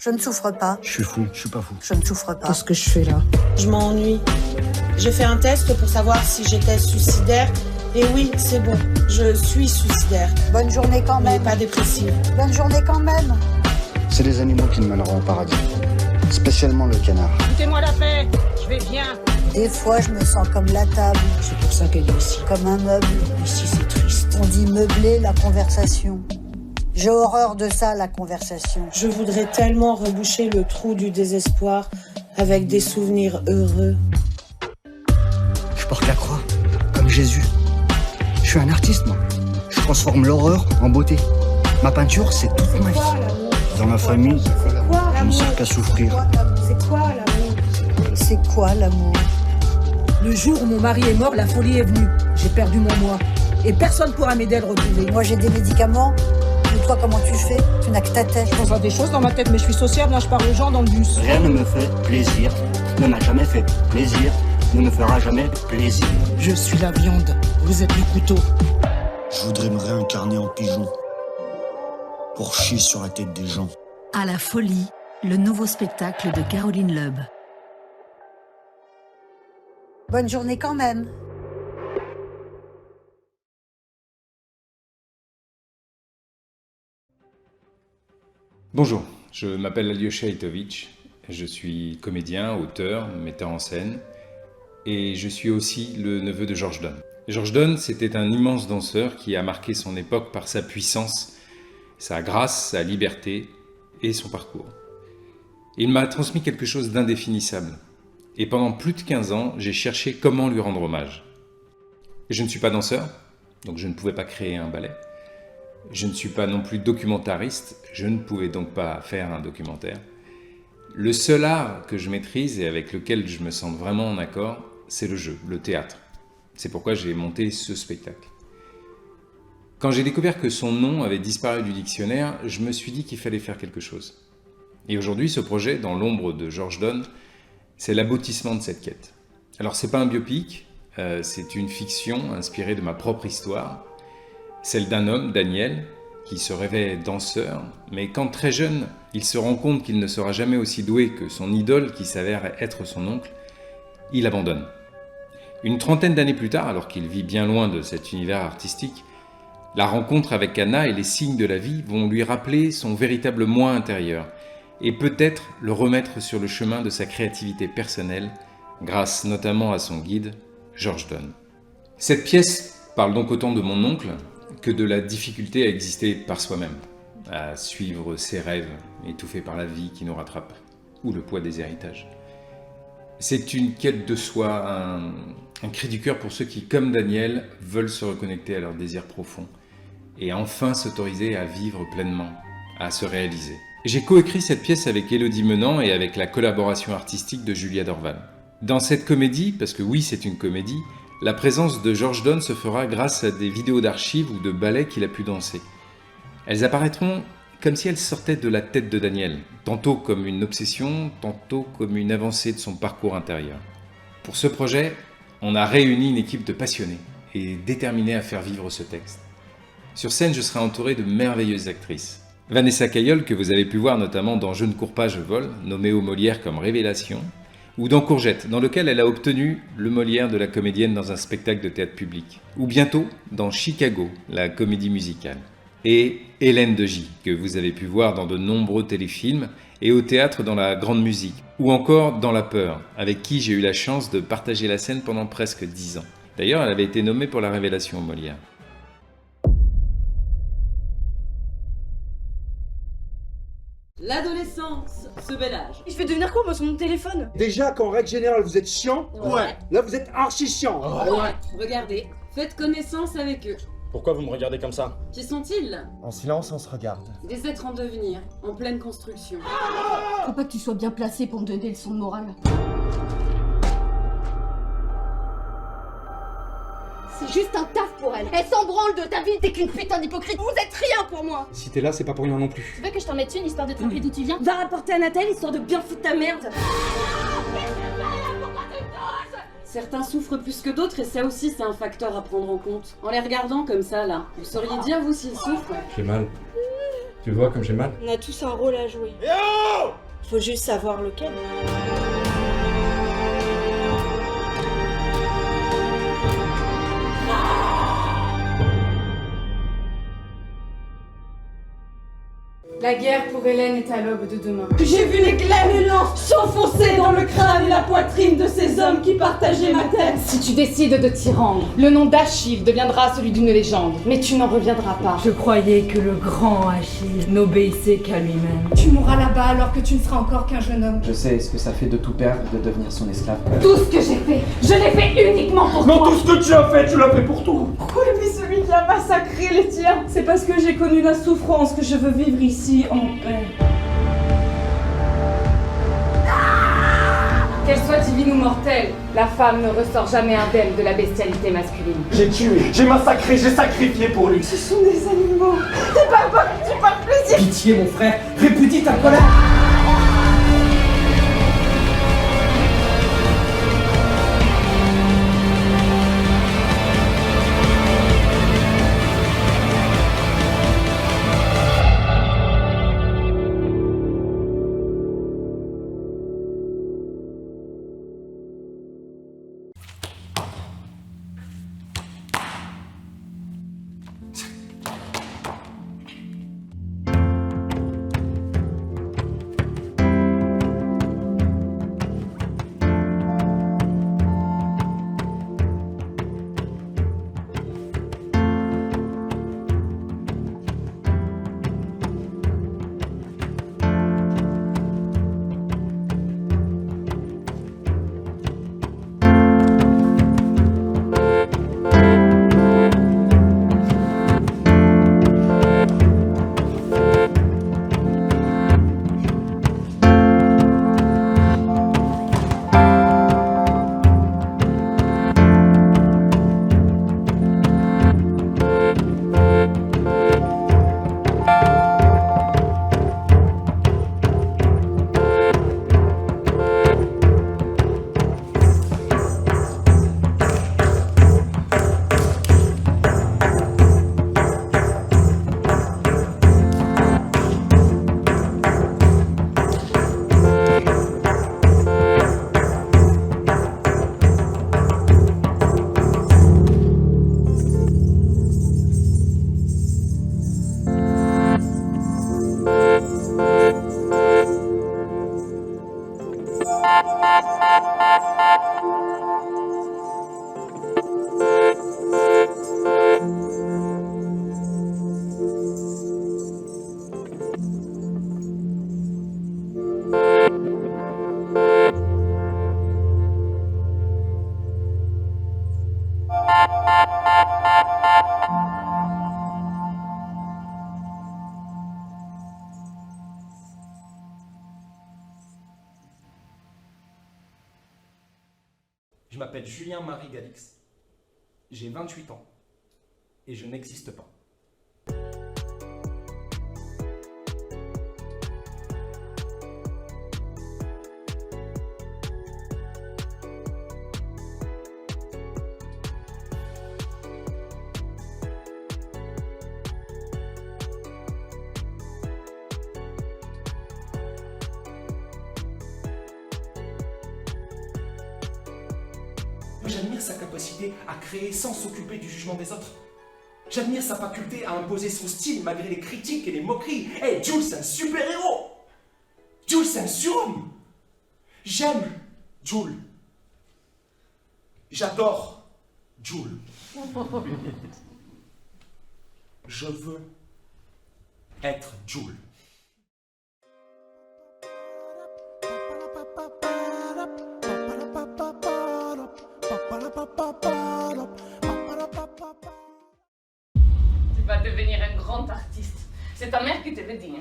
Je ne souffre pas. Je suis fou, je suis pas fou. Je ne souffre pas. Qu'est-ce que je fais là? Je m'ennuie. J'ai fait un test pour savoir si j'étais suicidaire. Et oui, c'est bon, je suis suicidaire. Bonne journée quand Mais même. pas dépressive. Bonne journée quand même. C'est les animaux qui me mèneront au paradis. Spécialement le canard. Foutez-moi la paix, je vais bien. Des fois, je me sens comme la table, C'est pour ça qu'elle est ici. comme un meuble. Ici, c'est triste. On dit meubler la conversation. J'ai horreur de ça, la conversation. Je voudrais tellement reboucher le trou du désespoir avec des souvenirs heureux. Je porte la croix, comme Jésus. Je suis un artiste, moi. Je transforme l'horreur en beauté. Ma peinture, c'est toute ma vie. Dans ma famille, je ne sers qu'à souffrir. C'est quoi l'amour? C'est quoi l'amour? Le jour où mon mari est mort, la folie est venue. J'ai perdu mon moi. Et personne pourra m'aider à le retrouver. Moi, j'ai des médicaments. Et toi, comment tu fais? Tu n'as que ta tête. Je pense à des choses dans ma tête, mais je suis sociable, là je parle aux gens dans le bus. Rien ne me fait plaisir, ne m'a jamais fait plaisir, ne me fera jamais plaisir. Je suis la viande, vous êtes le couteau. Je voudrais me réincarner en pigeon pour chier sur la tête des gens. À la folie, le nouveau spectacle de Caroline Loeb. Bonne journée quand même. Bonjour, je m'appelle Alyosha Itovic, je suis comédien, auteur, metteur en scène et je suis aussi le neveu de George Dunne. George Dunne, c'était un immense danseur qui a marqué son époque par sa puissance, sa grâce, sa liberté et son parcours. Il m'a transmis quelque chose d'indéfinissable et pendant plus de 15 ans, j'ai cherché comment lui rendre hommage. Je ne suis pas danseur, donc je ne pouvais pas créer un ballet. Je ne suis pas non plus documentariste, je ne pouvais donc pas faire un documentaire. Le seul art que je maîtrise et avec lequel je me sens vraiment en accord, c'est le jeu, le théâtre. C'est pourquoi j'ai monté ce spectacle. Quand j'ai découvert que son nom avait disparu du dictionnaire, je me suis dit qu'il fallait faire quelque chose. Et aujourd'hui, ce projet, dans l'ombre de George Dunne, c'est l'aboutissement de cette quête. Alors c'est pas un biopic, c'est une fiction inspirée de ma propre histoire, celle d'un homme, Daniel, qui se rêvait danseur, mais quand très jeune, il se rend compte qu'il ne sera jamais aussi doué que son idole, qui s'avère être son oncle, il abandonne. Une trentaine d'années plus tard, alors qu'il vit bien loin de cet univers artistique, la rencontre avec Anna et les signes de la vie vont lui rappeler son véritable moi intérieur, et peut-être le remettre sur le chemin de sa créativité personnelle, grâce notamment à son guide, George Dunne. Cette pièce parle donc autant de mon oncle, que de la difficulté à exister par soi-même, à suivre ses rêves, étouffés par la vie qui nous rattrape, ou le poids des héritages. C'est une quête de soi, un cri du cœur pour ceux qui, comme Daniel, veulent se reconnecter à leurs désirs profonds et enfin s'autoriser à vivre pleinement, à se réaliser. J'ai coécrit cette pièce avec Élodie Menant et avec la collaboration artistique de Julia Dorval. Dans cette comédie, parce que oui, c'est une comédie, la présence de George Dunne se fera grâce à des vidéos d'archives ou de ballets qu'il a pu danser. Elles apparaîtront comme si elles sortaient de la tête de Daniel, tantôt comme une obsession, tantôt comme une avancée de son parcours intérieur. Pour ce projet, on a réuni une équipe de passionnés et déterminés à faire vivre ce texte. Sur scène, je serai entouré de merveilleuses actrices. Vanessa Caillol, que vous avez pu voir notamment dans Je ne cours pas, je vole, nommée au Molière comme révélation, ou dans Courgette, dans lequel elle a obtenu le Molière de la comédienne dans un spectacle de théâtre public. Ou bientôt dans Chicago, la comédie musicale. Et Hélène Degy, que vous avez pu voir dans de nombreux téléfilms et au théâtre dans La Grande Musique. Ou encore dans La Peur, avec qui j'ai eu la chance de partager la scène pendant presque 10 ans. D'ailleurs, elle avait été nommée pour la révélation au Molière. L'adolescence, ce bel âge. Je vais devenir quoi moi sur mon téléphone? Déjà qu'en règle générale vous êtes chiant. Ouais. Là vous êtes archi chiant. Ouais. Regardez, faites connaissance avec eux. Pourquoi vous me regardez comme ça? Qui sont-ils? En silence on se regarde. Des êtres en devenir, en pleine construction. Faut pas que tu sois bien placé pour me donner des leçons de morale. C'est juste un taf pour elle. Elle s'en branle de ta vie, t'es qu'une putain d'hypocrite. Vous êtes rien pour moi. Si t'es là c'est pas pour rien non plus. Tu veux que je t'en mette une histoire de te rappeler d'où tu viens? Va rapporter à Nathalie histoire de bien foutre ta merde. Certains souffrent plus que d'autres et ça aussi c'est un facteur à prendre en compte. En les regardant comme ça là, vous sauriez dire vous s'ils souffrent? J'ai mal. Tu vois comme j'ai mal? On a tous un rôle à jouer. Faut juste savoir lequel. La guerre pour Hélène est à l'aube de demain. J'ai vu les glaives s'enfoncer dans le crâne et la poitrine de ces hommes qui partageaient ma tête. Si tu décides de t'y rendre, le nom d'Achille deviendra celui d'une légende. Mais tu n'en reviendras pas. Je croyais que le grand Achille n'obéissait qu'à lui-même. Tu mourras là-bas alors que tu ne seras encore qu'un jeune homme. Je sais ce que ça fait de tout perdre, de devenir son esclave. Tout ce que j'ai fait, je l'ai fait uniquement pour toi. Non, tout ce que tu as fait, tu l'as fait pour toi. Pourquoi lui celui qui a massacré les tiens? C'est parce que j'ai connu la souffrance que je veux vivre ici en paix. Qu'elle soit divine ou mortelle, la femme ne ressort jamais indemne de la bestialité masculine. J'ai tué, j'ai massacré, j'ai sacrifié pour lui. Ce sont des animaux. T'es pas pas tu par plaisir. Pitié, mon frère, répudie ta colère. Je m'appelle Julien-Marie Galix. J'ai 28 ans. Et je n'existe pas. J'admire sa capacité à créer sans s'occuper du jugement des autres. J'admire sa faculté à imposer son style malgré les critiques et les moqueries. Hey, Jules, c'est un super-héros! Jules, c'est un surhomme! J'aime Jules. J'adore Jules. Je veux être Jules. Tu vas devenir un grand artiste. C'est ta mère qui te le dit.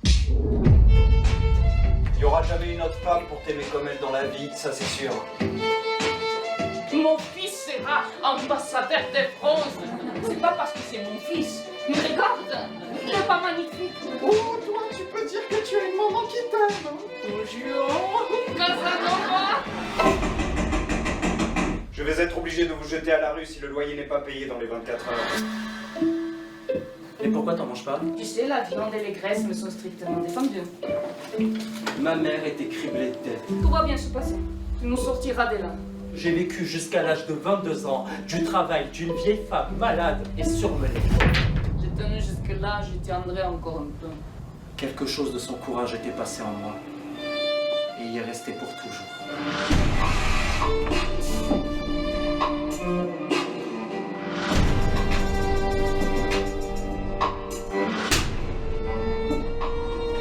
Il n'y aura jamais une autre femme pour t'aimer comme elle dans la vie, ça c'est sûr. Mon fils sera ambassadeur de France. C'est pas parce que c'est mon fils. Mais regarde, il n'est pas magnifique. Oh, toi, tu peux dire que tu as une maman qui t'aime. Bonjour, Casanova. Je vais être obligé de vous jeter à la rue si le loyer n'est pas payé dans les 24 heures. Et pourquoi t'en manges pas? Tu sais, la viande et les graisses me sont strictement défendues. Ma mère était criblée de dettes. Tout va bien se passer. Tu nous sortiras de là. J'ai vécu jusqu'à l'âge de 22 ans du travail d'une vieille femme malade et surmenée. J'ai tenu jusque-là, j'y tiendrai encore un peu. Quelque chose de son courage était passé en moi. Et y est resté pour toujours.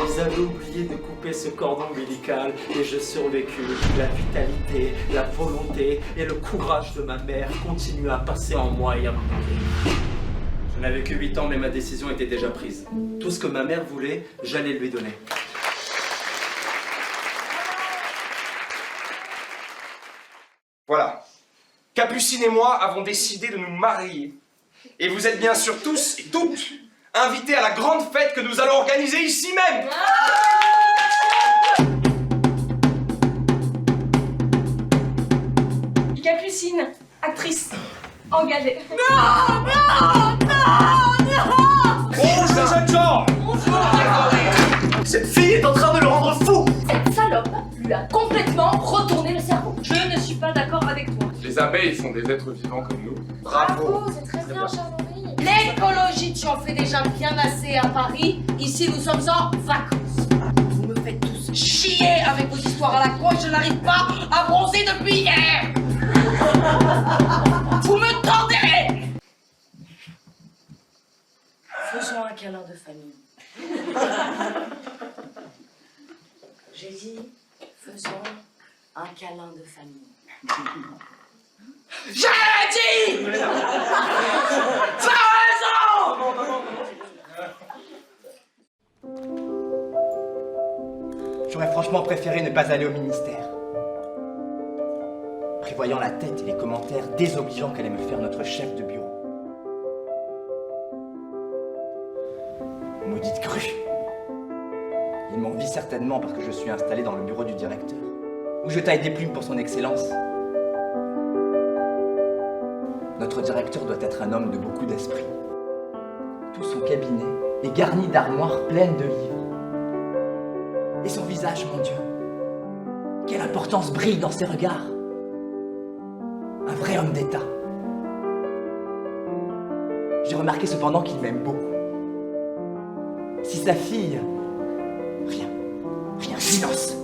Ils avaient oublié de couper ce cordon ombilical et je survécu. La vitalité, la volonté et le courage de ma mère continuent à passer en moi et à me nourrir. Je n'avais que 8 ans mais ma décision était déjà prise. Tout ce que ma mère voulait, j'allais lui donner. Voilà. Capucine et moi avons décidé de nous marier. Et vous êtes bien sûr tous et toutes invités à la grande fête que nous allons organiser ici même. Capucine, actrice, engagée. Bonjour jeunes gens. Cette fille est en train de le rendre fou. Cette salope lui a complètement retourné le cerveau. Je ne suis pas d'accord avec toi. Les abeilles sont des êtres vivants comme nous. Bravo. C'est très bien, Charles-Henri. L'écologie, tu en fais déjà bien assez à Paris. Ici, nous sommes en vacances. Vous me faites tous chier avec vos histoires à la con et je n'arrive pas à bronzer depuis hier. Vous me tendez. Faisons un câlin de famille. J'ai dit, faisons un câlin de famille. J'ai dit. T'as raison. J'aurais franchement préféré ne pas aller au ministère. Prévoyant la tête et les commentaires désobligeants qu'allait me faire notre chef de bureau. Maudite crue. Il m'envie certainement parce que je suis installé dans le bureau du directeur, où je taille des plumes pour son excellence. Notre directeur doit être un homme de beaucoup d'esprit. Tout son cabinet est garni d'armoires pleines de livres. Et son visage, mon Dieu, quelle importance brille dans ses regards. Un vrai homme d'État. J'ai remarqué cependant qu'il m'aime beaucoup. Si sa fille... Rien, silence.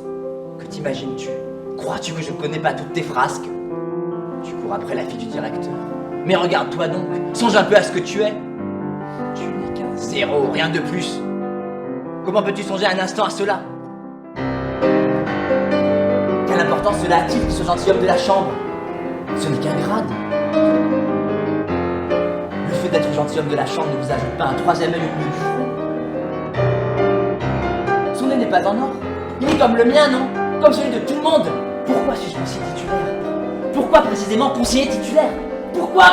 Que t'imagines-tu? Crois-tu que je ne connais pas toutes tes frasques? Tu cours après la fille du directeur. Mais regarde-toi donc, songe un peu à ce que tu es. Tu n'es qu'un zéro, rien de plus. Comment peux-tu songer un instant à cela? Quelle importance cela a-t-il, ce gentilhomme de la chambre? Ce n'est qu'un grade. Le fait d'être gentilhomme de la chambre ne vous ajoute pas un troisième œil au milieu du front. Son nez n'est pas en or. Il est comme le mien, non? Comme celui de tout le monde. Pourquoi suis-je conseiller titulaire? Pourquoi précisément conseiller titulaire? Pourquoi?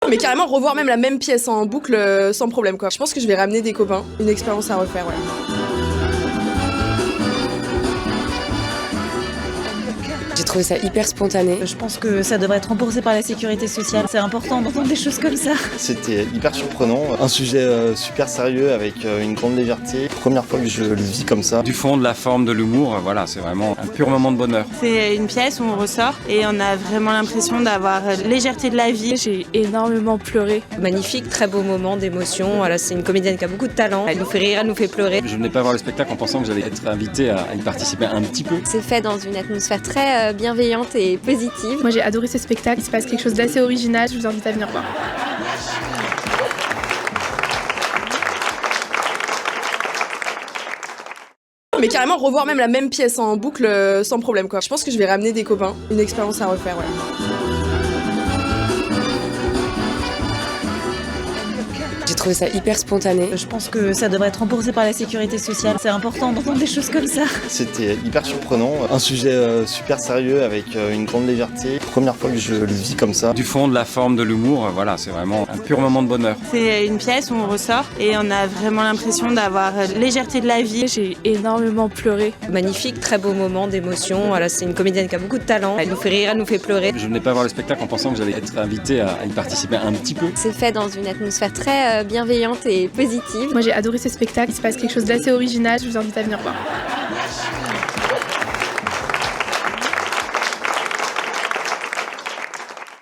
Mais carrément revoir même la même pièce en boucle sans problème quoi. Je pense que je vais ramener des copains, une expérience à refaire, ouais. J'ai trouvé ça hyper spontané. Je pense que ça devrait être remboursé par la sécurité sociale. C'est important d'entendre des choses comme ça. C'était hyper surprenant, un sujet super sérieux avec une grande légèreté. Première fois que je le vis comme ça. Du fond, de la forme, de l'humour, voilà, c'est vraiment un pur moment de bonheur. C'est une pièce où on ressort et on a vraiment l'impression d'avoir légèreté de la vie. J'ai énormément pleuré. Magnifique, très beau moment d'émotion. Voilà, c'est une comédienne qui a beaucoup de talent. Elle nous fait rire, elle nous fait pleurer. Je venais pas voir le spectacle en pensant que j'allais être invité à y participer un petit peu. C'est fait dans une atmosphère très bienveillante et positive. Moi j'ai adoré ce spectacle, il se passe quelque chose d'assez original, je vous invite à venir voir. Mais carrément revoir même la même pièce en boucle sans problème quoi. Je pense que je vais ramener des copains, une expérience à refaire, ouais. J'ai trouvé ça hyper spontané. Je pense que ça devrait être remboursé par la sécurité sociale. C'est important d'entendre des choses comme ça. C'était hyper surprenant, un sujet super sérieux avec une grande légèreté. Première fois que je le vis comme ça. Du fond, de la forme, de l'humour, voilà, c'est vraiment un pur moment de bonheur. C'est une pièce où on ressort et on a vraiment l'impression d'avoir légèreté de la vie. J'ai énormément pleuré. Magnifique, très beau moment d'émotion. Voilà, c'est une comédienne qui a beaucoup de talent. Elle nous fait rire, elle nous fait pleurer. Je venais pas voir le spectacle en pensant que j'allais être invité à y participer un petit peu. C'est fait dans une atmosphère très bienveillante et positive. Moi j'ai adoré ce spectacle, il se passe quelque chose d'assez original, je vous invite à venir voir.